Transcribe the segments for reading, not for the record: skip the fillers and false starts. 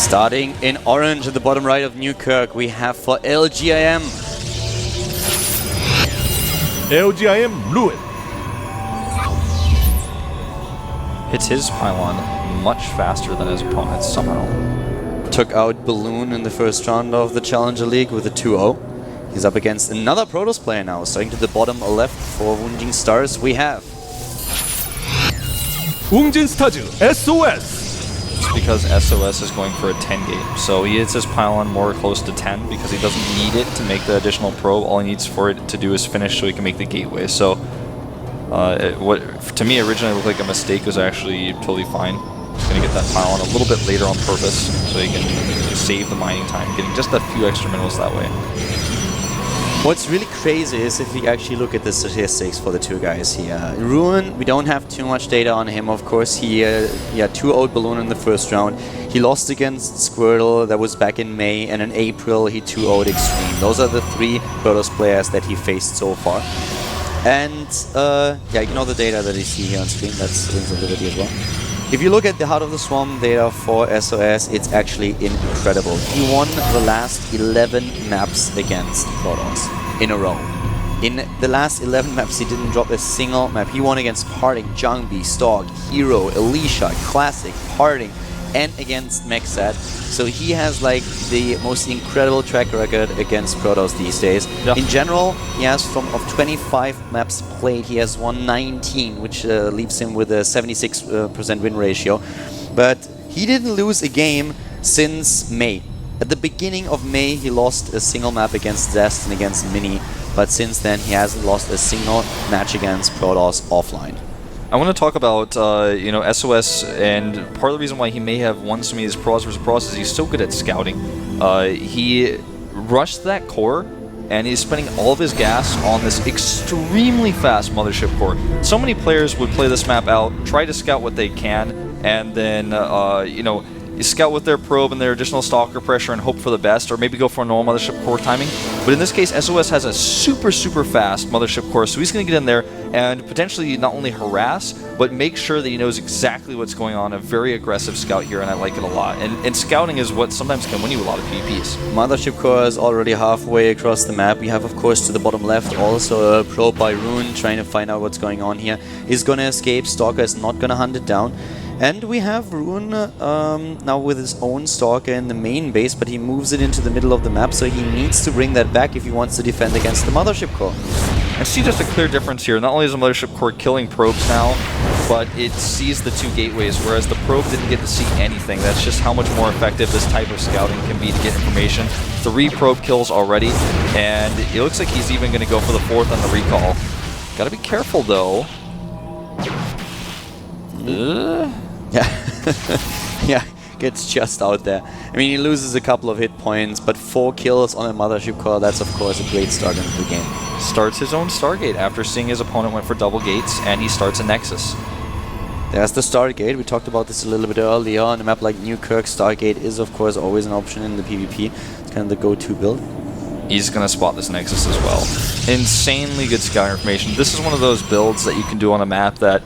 Starting in orange at the bottom right of Newkirk, we have for LGIM. LGIM Ruin. Hits his pylon much faster than his opponents somehow. Took out Balloon in the first round of the Challenger League with a 2-0. He's up against another Protoss player now. Starting to the bottom left for Wounding Stars, we have 웅진 스타즈 SOS. It's because SOS is going for a 10 gate, so he hits his pylon more close to 10 because he doesn't need it to make the additional probe. All he needs for it to do is finish so he can make the gateway. So what to me originally looked like a mistake was actually totally fine. He's going to get that pylon a little bit later on purpose so he can save the mining time, getting just a few extra minerals that way. What's really crazy is if you actually look at the statistics for the two guys here. Ruin, we don't have too much data on him, of course. He 2-0'd Balloon in the first round. He lost against Squirtle, that was back in May, and in April he 2-0'd Extreme. Those are the three Protoss players that he faced so far. And ignore the data that you see here on screen, that's links of the video as well. If you look at the Heart of the Swarm data for SOS, it's actually incredible. He won the last 11 maps against Protoss in a row. In the last 11 maps, he didn't drop a single map. He won against Parting, Jungbi, Stalk, Hero, Alicia, Classic, Parting, and against Mexat. So he has like the most incredible track record against Protoss these days. Yeah. In general, he has of 25 maps played, he has won 19, which leaves him with a 76% win ratio. But he didn't lose a game since May. At the beginning of May, he lost a single map against Zest and against Mini, but since then he hasn't lost a single match against Protoss offline. I want to talk about SOS, and part of the reason why he may have won so many of these pros versus pros is he's so good at scouting. He rushed that core, and he's spending all of his gas on this extremely fast Mothership core. So many players would play this map out, try to scout what they can, and then scout with their probe and their additional stalker pressure and hope for the best, or maybe go for a normal Mothership core timing. But in this case, SOS has a super fast Mothership core, so he's going to get in there and potentially not only harass, but make sure that he knows exactly what's going on. A very aggressive scout here, and I like it a lot. And scouting is what sometimes can win you a lot of PvPs. Mothership core is already halfway across the map. We have, of course, to the bottom left also a probe by Rune trying to find out what's going on here. He's going to escape. Stalker is not going to hunt it down. And we have Rune now with his own Stalker in the main base, but he moves it into the middle of the map, so he needs to bring that back if he wants to defend against the Mothership core. And see just a clear difference here. Not only is the Mothership core killing probes now, but it sees the two gateways, whereas the probe didn't get to see anything. That's just how much more effective this type of scouting can be to get information. 3 probe kills already, and it looks like he's even going to go for the 4th on the recall. Gotta be careful though. Yeah, gets just out there. I mean, he loses a couple of hit points, but 4 kills on a Mothership core, that's of course a great start into the game. Starts his own Stargate after seeing his opponent went for double gates, and he starts a Nexus. There's the Stargate. We talked about this a little bit earlier. On a map like Newkirk, Stargate is of course always an option in the PvP. It's kind of the go-to build. He's going to spot this Nexus as well. Insanely good scout information. This is one of those builds that you can do on a map that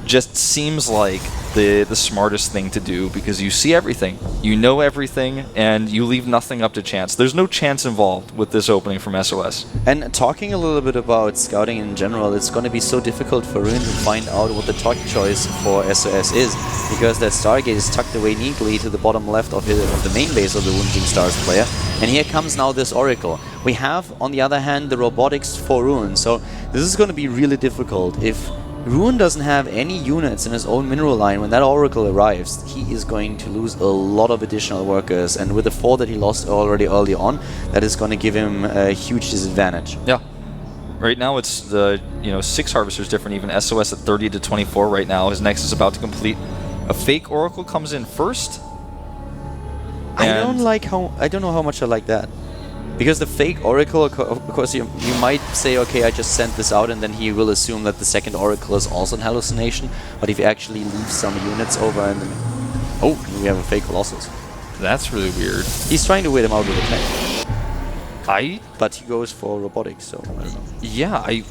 just seems like the smartest thing to do, because you see everything, you know everything, and you leave nothing up to chance. There's no chance involved with this opening from SOS. And talking a little bit about scouting in general, it's going to be so difficult for Rune to find out what the top choice for SOS is, because that Stargate is tucked away neatly to the bottom left of the main base of the Wounding Stars player. And here comes now this Oracle. We have, on the other hand, the robotics for Rune, so this is going to be really difficult. If Rune doesn't have any units in his own mineral line when that Oracle arrives, he is going to lose a lot of additional workers, and with the 4 that he lost already early on, that is going to give him a huge disadvantage. Yeah. Right now it's the 6 Harvesters different, even SOS at 30 to 24 right now. His Nexus is about to complete. A fake Oracle comes in first. I don't know how much I like that. Because the fake Oracle, of course, you might say, okay, I just sent this out, and then he will assume that the second Oracle is also an hallucination. But if you actually leave some units over and then... Oh, we have a fake Colossus. That's really weird. He's trying to wait him out with a tank. But he goes for robotics, so I don't know. Yeah,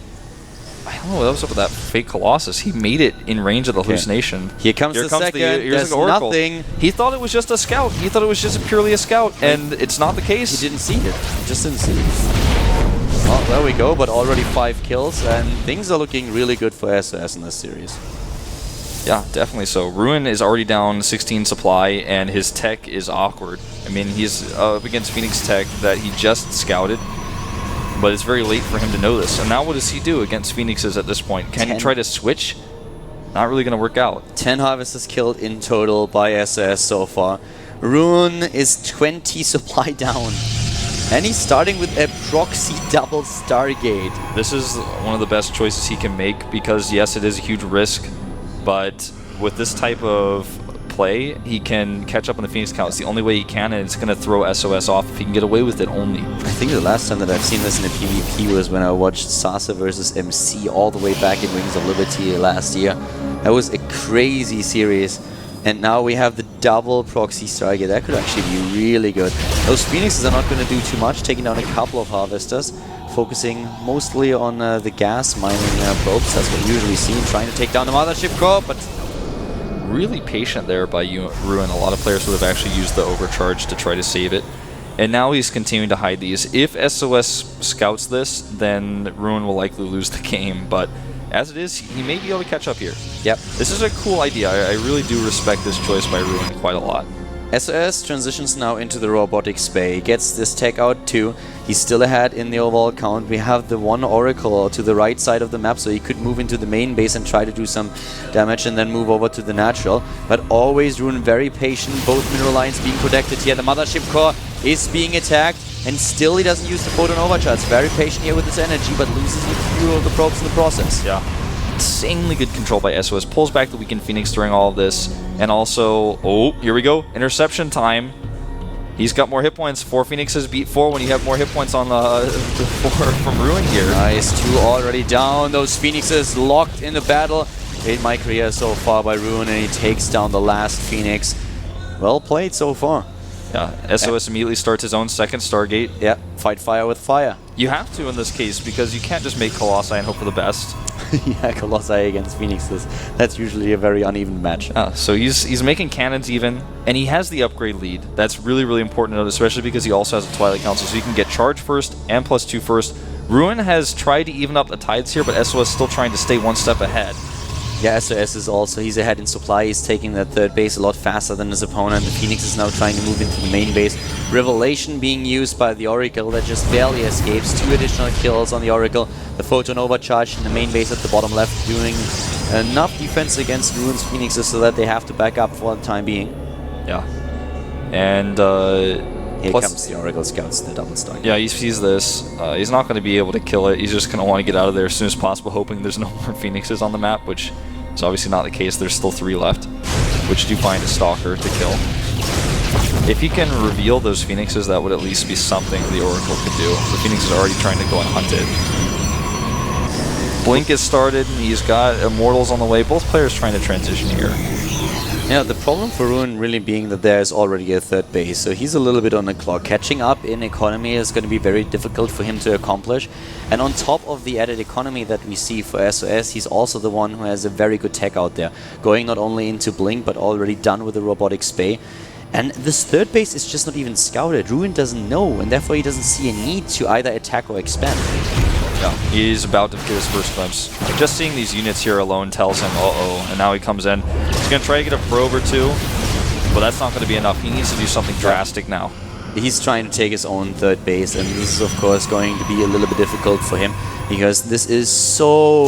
I don't know what was up with that fake Colossus. He made it in range of the hallucination. Here comes the second. Here's There's the Oracle. nothing. He thought it was just a scout. He thought it was just purely a scout, and it's not the case. He didn't see it. He just didn't see it. Well, there we go, but already 5 kills, and things are looking really good for SOS in this series. Yeah, definitely so. Ruin is already down 16 supply, and his tech is awkward. I mean, he's up against Phoenix Tech that he just scouted, but it's very late for him to know this. And now what does he do against Phoenixes at this point? Can he try to switch? Not really going to work out. 10 Harvesters killed in total by SOS so far. Ruin is 20 supply down. And he's starting with a proxy double Stargate. This is one of the best choices he can make because, yes, it is a huge risk, but with this type of play, he can catch up on the Phoenix count. It's the only way he can, and it's going to throw SOS off if he can get away with it only. I think the last time that I've seen this in a PvP was when I watched Sasa versus MC all the way back in Wings of Liberty last year. That was a crazy series. And now we have the double proxy Stargate. That could actually be really good. Those Phoenixes are not going to do too much, taking down a couple of Harvesters, focusing mostly on the gas mining probes. That's what we usually see, trying to take down the Mothership Core, but really patient there by Ruin. A lot of players would have actually used the overcharge to try to save it. And now he's continuing to hide these. If SOS scouts this, then Ruin will likely lose the game, but as it is, he may be able to catch up here. Yep. This is a cool idea. I really do respect this choice by Ruin quite a lot. SOS transitions now into the robotics bay, gets this tech out too. He's still ahead in the overall count. We have the one Oracle to the right side of the map, so he could move into the main base and try to do some damage and then move over to the natural. But always Ruin very patient, both mineral lines being protected here. The Mothership Core is being attacked, and still he doesn't use the photon overcharge. Very patient here with his energy, but loses a few of the probes in the process. Yeah. Insanely good control by SOS. Pulls back the weakened Phoenix during all of this. And also, oh, here we go. Interception time. He's got more hit points. 4 Phoenixes beat 4 when you have more hit points on the 4 from Ruin here. Nice, 2 already down. Those Phoenixes locked in the battle. Great my career so far by Ruin, and he takes down the last Phoenix. Well played so far. Yeah, SOS immediately starts his own second Stargate. Yeah, fight fire with fire. You have to in this case because you can't just make Colossi and hope for the best. Yeah, Colossi against Phoenixes. That's usually a very uneven match. So he's making cannons even, and he has the upgrade lead. That's really, really important to note, especially because he also has a Twilight Council, so he can get charge first and +2 first. Ruin has tried to even up the tides here, but SOS is still trying to stay one step ahead. Yeah, SOS is also, he's ahead in supply. He's taking that third base a lot faster than his opponent. The Phoenix is now trying to move into the main base. Revelation being used by the Oracle that just barely escapes. 2 additional kills on the Oracle. The Photon Overcharge in the main base at the bottom left, doing enough defense against Ruin's Phoenixes so that they have to back up for the time being. Yeah. And here comes the Oracle Scouts, the double stack. Yeah, he sees this. He's not going to be able to kill it. He's just going to want to get out of there as soon as possible, hoping there's no more Phoenixes on the map, which is obviously not the case. There's still 3 left, which do find a Stalker to kill. If he can reveal those Phoenixes, that would at least be something the Oracle could do. The Phoenix is already trying to go and hunt it. Blink is started, and he's got Immortals on the way. Both players trying to transition here. Yeah, the problem for Ruin really being that there's already a third base, so he's a little bit on the clock. Catching up in economy is going to be very difficult for him to accomplish. And on top of the added economy that we see for SOS, he's also the one who has a very good tech out there. Going not only into Blink, but already done with the robotic spay. And this third base is just not even scouted. Ruin doesn't know, and therefore he doesn't see a need to either attack or expand. Yeah, he's about to get his first glimpse. Just seeing these units here alone tells him, uh-oh, and now he comes in. He's going to try to get a probe or 2, but that's not going to be enough. He needs to do something drastic now. He's trying to take his own third base, and this is of course going to be a little bit difficult for him, because this is so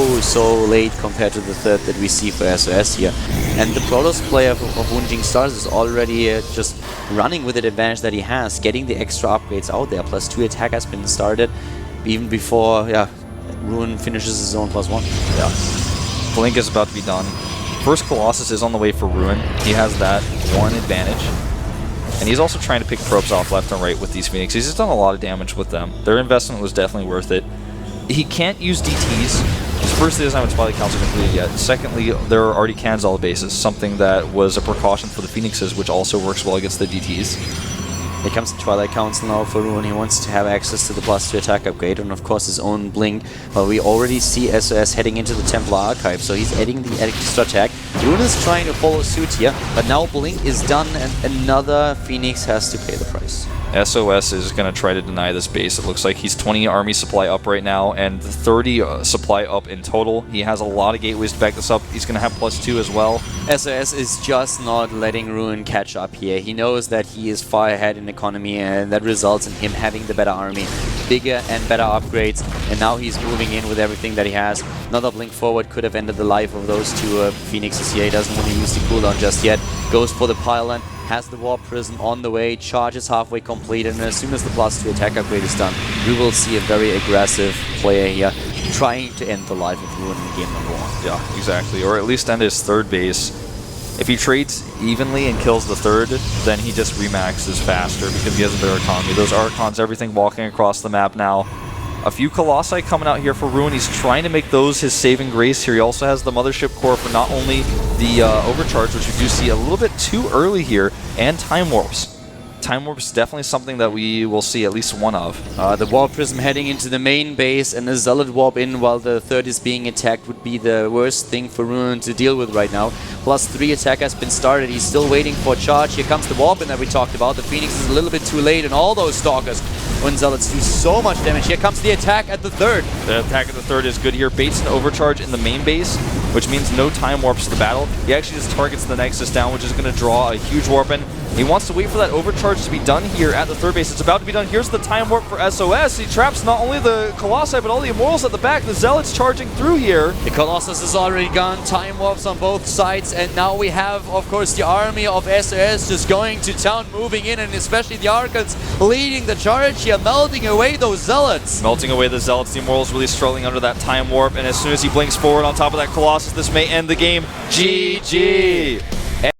late compared to the third that we see for SOS here. And the Protoss player of Wounding Stars is already just running with the advantage that he has, getting the extra upgrades out there. +2 attack has been started even before Ruin finishes his own +1. Yeah. Blink is about to be done. First Colossus is on the way for Ruin. He has that one advantage. And he's also trying to pick probes off left and right with these Phoenixes. He's done a lot of damage with them. Their investment was definitely worth it. He can't use DTs. Firstly, he doesn't have a Twilight Council completed yet. Secondly, there are already Kanzal bases, something that was a precaution for the Phoenixes, which also works well against the DTs. Here comes the Twilight Council now for Ruin. He wants to have access to the +2 attack upgrade and of course his own Blink. Well, we already see SOS heading into the Templar Archive, so he's adding the extra attack. Ruin is trying to follow suit here, but now Blink is done and another Phoenix has to pay the price. SOS is going to try to deny this base. It looks like he's 20 army supply up right now and 30 supply up in total. He has a lot of gateways to back this up. He's going to have +2 as well. SOS is just not letting Ruin catch up here. He knows that he is far ahead in economy and that results in him having the better army. Bigger and better upgrades, and now he's moving in with everything that he has. Another Blink forward could have ended the life of those two Phoenixes here. He doesn't want to use the cooldown just yet. Goes for the pylon, has the Warp Prism on the way, charges halfway complete, and as soon as the +2 attack upgrade is done, we will see a very aggressive player here trying to end the life of Ruin in game number 1. Yeah, exactly. Or at least end his third base. If he trades evenly and kills the third, then he just remaxes faster because he has a better economy. Those Archons, everything walking across the map now. A few Colossi coming out here for Ruin. He's trying to make those his saving grace here. He also has the Mothership Core for not only the Overcharge, which we do see a little bit too early here, and Time Warps. Time Warp is definitely something that we will see at least one of. The Warp Prism heading into the main base and a Zealot Warp in while the third is being attacked would be the worst thing for Ruin to deal with right now. +3 attack has been started. He's still waiting for a charge. Here comes the Warp in that we talked about. The Phoenix is a little bit too late and all those Stalkers when Zealots do so much damage. Here comes the attack at the third. The attack at the third is good here. Baits an Overcharge in the main base, which means no Time Warps to the battle. He actually just targets the Nexus down, which is going to draw a huge Warp in. He wants to wait for that Overcharge to be done here at the third base. It's about to be done. Here's the Time Warp for SOS. He traps not only the Colossi, but all the Immortals at the back. The Zealots charging through here. The Colossus is already gone. Time Warps on both sides. And now we have, of course, the army of SOS just going to town, moving in, and especially the Archons leading the charge here, melting away those Zealots. Melting away the Zealots. The Immortals really struggling under that Time Warp. And as soon as he blinks forward on top of that Colossus, this may end the game. GG!